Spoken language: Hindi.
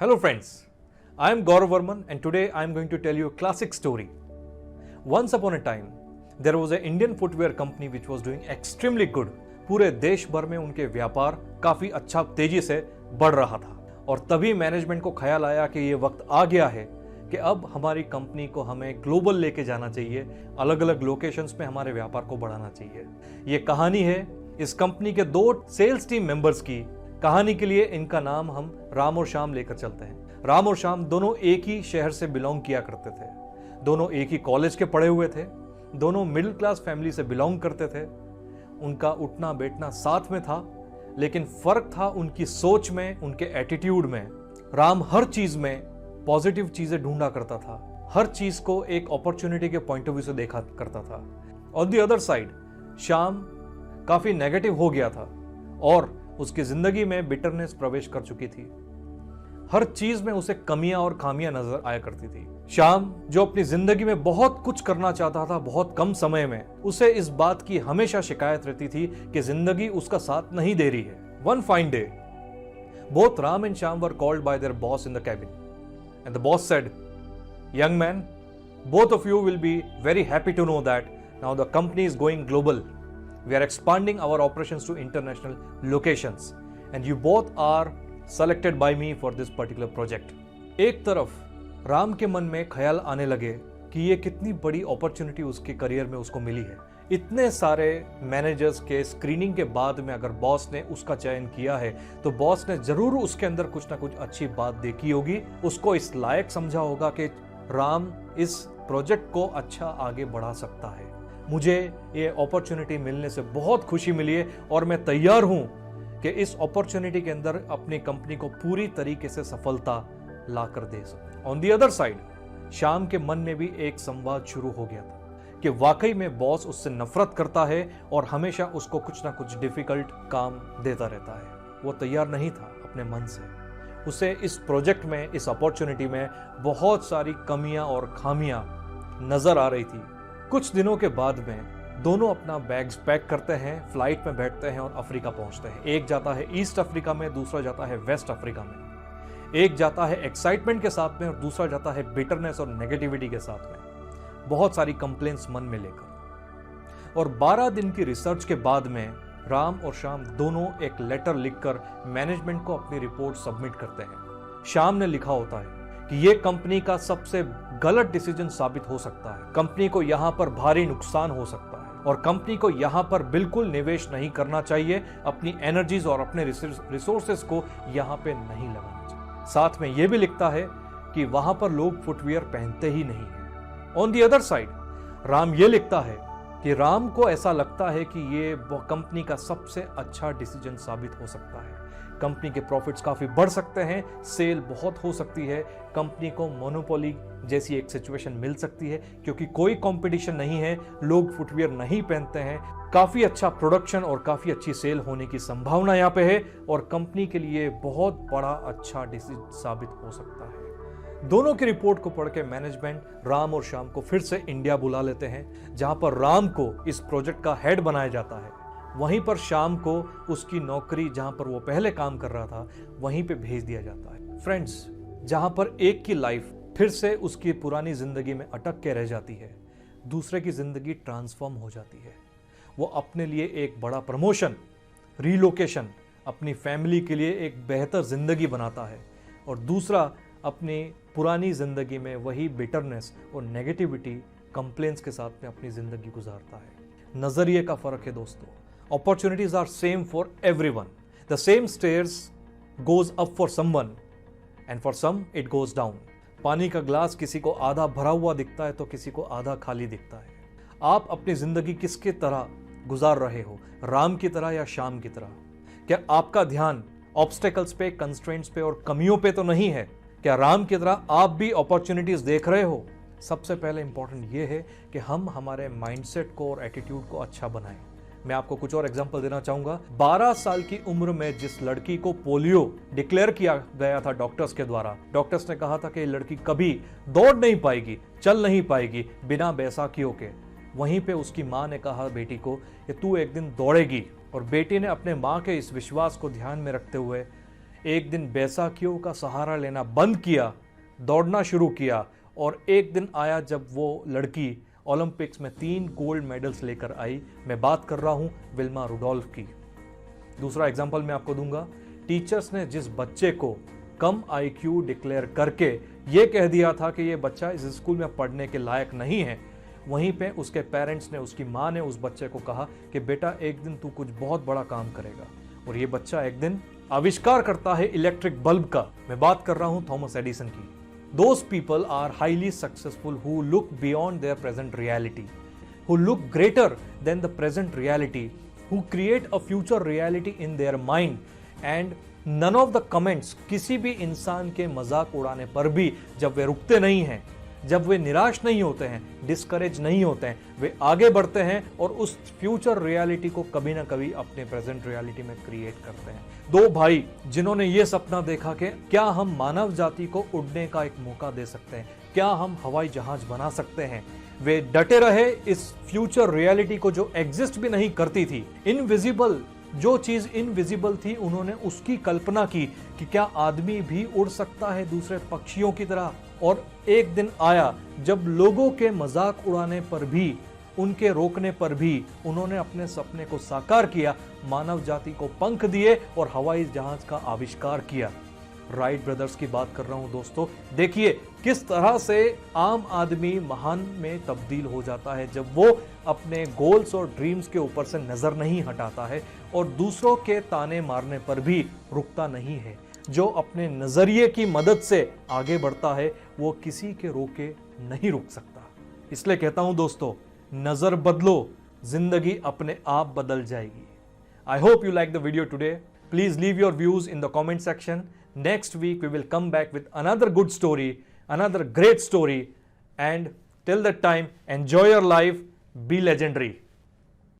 Hello friends, I am Gaurav Varman and today I am going to tell you a classic story. Once upon a time, there was an Indian footwear company which was doing extremely good. पूरे देश भर में उनके व्यापार काफी अच्छा तेजी से बढ़ रहा था और तभी मैनेजमेंट को ख्याल आया कि ये वक्त आ गया है कि अब हमारी कंपनी को हमें ग्लोबल लेके जाना चाहिए, अलग अलग लोकेशंस में हमारे व्यापार को बढ़ाना चाहिए। ये कहानी है इस कंपनी के दो सेल्स टीम मेंबर्स की। कहानी के लिए इनका नाम हम राम और श्याम लेकर चलते हैं। राम और श्याम दोनों एक ही शहर से बिलोंग किया करते थे, दोनों एक ही कॉलेज के पढ़े हुए थे, दोनों मिडिल क्लास फैमिली से बिलोंग करते थे। उनका उठना बैठना साथ में था, लेकिन फर्क था उनकी सोच में, उनके एटीट्यूड में। राम हर चीज में पॉजिटिव चीजें ढूंढा करता था, हर चीज को एक अपॉर्चुनिटी के पॉइंट ऑफ व्यू से देखा करता था। On the other side Shyam काफी नेगेटिव हो गया था और उसकी जिंदगी में बिटरनेस प्रवेश कर चुकी थी। हर चीज में उसे कमियां और खामियां नजर आया करती थी। श्याम जो अपनी जिंदगी में बहुत कुछ करना चाहता था बहुत कम समय में, उसे इस बात की हमेशा शिकायत रहती थी कि जिंदगी उसका साथ नहीं दे रही है। One fine day, both Ram and Shyam were called by their boss in the cabin. And the boss said, "Young man, both of you will be very happy to know that now the company is going global. We are expanding our operations to international locations and you both are selected by me for this particular project." एक तरफ राम के मन में ख्याल आने लगे कि ये कितनी बड़ी अपॉर्चुनिटी उसके करियर में उसको मिली है। इतने सारे मैनेजर्स के स्क्रीनिंग के बाद में अगर बॉस ने उसका चयन किया है तो बॉस ने जरूर उसके अंदर कुछ ना कुछ अच्छी बात देखी होगी, उसको इस लायक समझा होगा कि राम इस प्रोजेक्ट को अच्छा आगे बढ़ा सकता है। मुझे ये अपॉर्चुनिटी मिलने से बहुत खुशी मिली है और मैं तैयार हूं कि इस अपॉर्चुनिटी के अंदर अपनी कंपनी को पूरी तरीके से सफलता लाकर दे सकूं। On the other side Shyam के मन में भी एक संवाद शुरू हो गया था कि वाकई में बॉस उससे नफरत करता है और हमेशा उसको कुछ ना कुछ डिफिकल्ट काम देता रहता है। वो तैयार नहीं था अपने मन से। उसे इस प्रोजेक्ट में, इस अपॉर्चुनिटी में बहुत सारी कमियां और खामियां नजर आ रही थी। कुछ दिनों के बाद में दोनों अपना बैग्स पैक करते हैं, फ्लाइट में बैठते हैं और अफ्रीका पहुंचते हैं। एक जाता है ईस्ट अफ्रीका में, दूसरा जाता है वेस्ट अफ्रीका में। एक जाता है एक्साइटमेंट के साथ में और दूसरा जाता है बिटरनेस और नेगेटिविटी के साथ में, बहुत सारी कंप्लेंट्स मन में लेकर। और 12 दिन की रिसर्च के बाद में राम और श्याम दोनों एक लेटर लिखकर मैनेजमेंट को अपनी रिपोर्ट सबमिट करते हैं। श्याम ने लिखा होता है कि यह कंपनी का सबसे गलत डिसीजन साबित हो सकता है, कंपनी को यहां पर भारी नुकसान हो सकता है और कंपनी को यहां पर बिल्कुल निवेश नहीं करना चाहिए, अपनी एनर्जीज और अपने रिसोर्सेस को यहां पे नहीं लगाना चाहिए। साथ में यह भी लिखता है कि वहां पर लोग फुटवियर पहनते ही नहीं है। On the other side Ram ये लिखता है कि राम को ऐसा लगता है कि ये कंपनी का सबसे अच्छा डिसीजन साबित हो सकता है, कंपनी के प्रॉफिट्स काफी बढ़ सकते हैं, सेल बहुत हो सकती है, कंपनी को मोनोपोली जैसी एक सिचुएशन मिल सकती है क्योंकि कोई कंपटीशन नहीं है, लोग फुटवियर नहीं पहनते हैं, काफी अच्छा प्रोडक्शन और काफी अच्छी सेल होने की संभावना यहाँ पे है और कंपनी के लिए बहुत बड़ा अच्छा डिसीजन साबित हो सकता है। दोनों की रिपोर्ट को पढ़ के मैनेजमेंट राम और श्याम को फिर से इंडिया बुला लेते हैं, जहां पर राम को इस प्रोजेक्ट का हेड बनाया जाता है, वहीं पर श्याम को उसकी नौकरी जहां पर वो पहले काम कर रहा था वहीं पे भेज दिया जाता है। फ्रेंड्स, जहां पर एक की लाइफ फिर से उसकी पुरानी जिंदगी में अटक के रह जाती है, दूसरे की जिंदगी ट्रांसफॉर्म हो जाती है। वो अपने लिए एक बड़ा प्रमोशन, रीलोकेशन, अपनी फैमिली के लिए एक बेहतर जिंदगी बनाता है और दूसरा अपनी पुरानी जिंदगी में वही बिटरनेस और नेगेटिविटी, कंप्लेंट्स के साथ में अपनी जिंदगी गुजारता है। नजरिए का फर्क है दोस्तों। Opportunities are same for everyone. The same stairs goes up for someone and for some it goes down. पानी का ग्लास किसी को आधा भरा हुआ दिखता है तो किसी को आधा खाली दिखता है। आप अपनी जिंदगी किसके तरह गुजार रहे हो, राम की तरह या श्याम की तरह? क्या आपका ध्यान ऑब्स्टेकल्स पे, कंस्ट्रेंट्स पे और कमियों पे तो नहीं है? क्या राम की तरह आप भी अपॉर्चुनिटीज देख रहे हो? सबसे पहले इंपॉर्टेंट ये है कि हम हमारे माइंडसेट को और एटीट्यूड को अच्छा बनाएं। मैं आपको कुछ और एग्जांपल देना चाहूंगा। 12 साल की उम्र में जिस लड़की को पोलियो डिक्लेयर किया गया था डॉक्टर्स के द्वारा, डॉक्टर्स ने कहा था कि ये लड़की कभी दौड़ नहीं पाएगी, चल नहीं पाएगी बिना बैसाखियों के। वहीं पे उसकी माँ ने कहा बेटी को कि तू एक दिन दौड़ेगी, और बेटी ने अपने माँ के इस विश्वास को ध्यान में रखते हुए एक दिन बैसाखियों का सहारा लेना बंद किया, दौड़ना शुरू किया, और एक दिन आया जब वो लड़की ओलंपिक्स में 3 गोल्ड मेडल्स लेकर आई। मैं बात कर रहा हूं विल्मा रुडोल्फ की। दूसरा एग्जांपल मैं आपको दूंगा, टीचर्स ने जिस बच्चे को कम आईक्यू डिक्लेयर करके ये कह दिया था कि ये बच्चा इस स्कूल में पढ़ने के लायक नहीं है, वहीं पे उसके पेरेंट्स ने, उसकी माँ ने उस बच्चे को कहा कि बेटा एक दिन तू कुछ बहुत बड़ा काम करेगा। और ये बच्चा एक दिन आविष्कार करता है इलेक्ट्रिक बल्ब का। मैं बात कर रहा हूं थॉमस एडिसन की। Those people are highly successful who look beyond their present reality, who look greater than the present reality, who create a future reality in their mind, and none of the comments, किसी भी इंसान के मजाक उड़ाने पर भी जब वे रुकते नहीं हैं, जब वे निराश नहीं होते हैं, डिस्करेज नहीं होते हैं, वे आगे बढ़ते हैं और उस फ्यूचर रियलिटी को कभी ना कभी अपने प्रेजेंट रियलिटी में क्रिएट करते हैं। 2 भाई जिन्होंने ये सपना देखा कि क्या हम मानव जाति को उड़ने का एक मौका दे सकते हैं, क्या हम हवाई जहाज बना सकते हैं, वे डटे रहे इस फ्यूचर रियलिटी को जो एग्जिस्ट भी नहीं करती थी। इनविजिबल, जो चीज इनविजिबल थी, उन्होंने उसकी कल्पना की कि क्या आदमी भी उड़ सकता है दूसरे पक्षियों की तरह। और एक दिन आया जब लोगों के मजाक उड़ाने पर भी, उनके रोकने पर भी उन्होंने अपने सपने को साकार किया, मानव जाति को पंख दिए और हवाई जहाज का आविष्कार किया। राइट ब्रदर्स की बात कर रहा हूं दोस्तों। देखिए किस तरह से आम आदमी महान में तब्दील हो जाता है जब वो अपने गोल्स और ड्रीम्स के ऊपर से नजर नहीं हटाता है और दूसरों के ताने मारने पर भी रुकता नहीं है। जो अपने नजरिए की मदद से आगे बढ़ता है वो किसी के रोके नहीं रुक सकता। इसलिए कहता हूं दोस्तों, नजर बदलो, जिंदगी अपने आप बदल जाएगी। I hope you liked the video today. Please leave your views in the comment section. Next week we will come back with another good story, another great story, and till that time, enjoy your life, be legendary.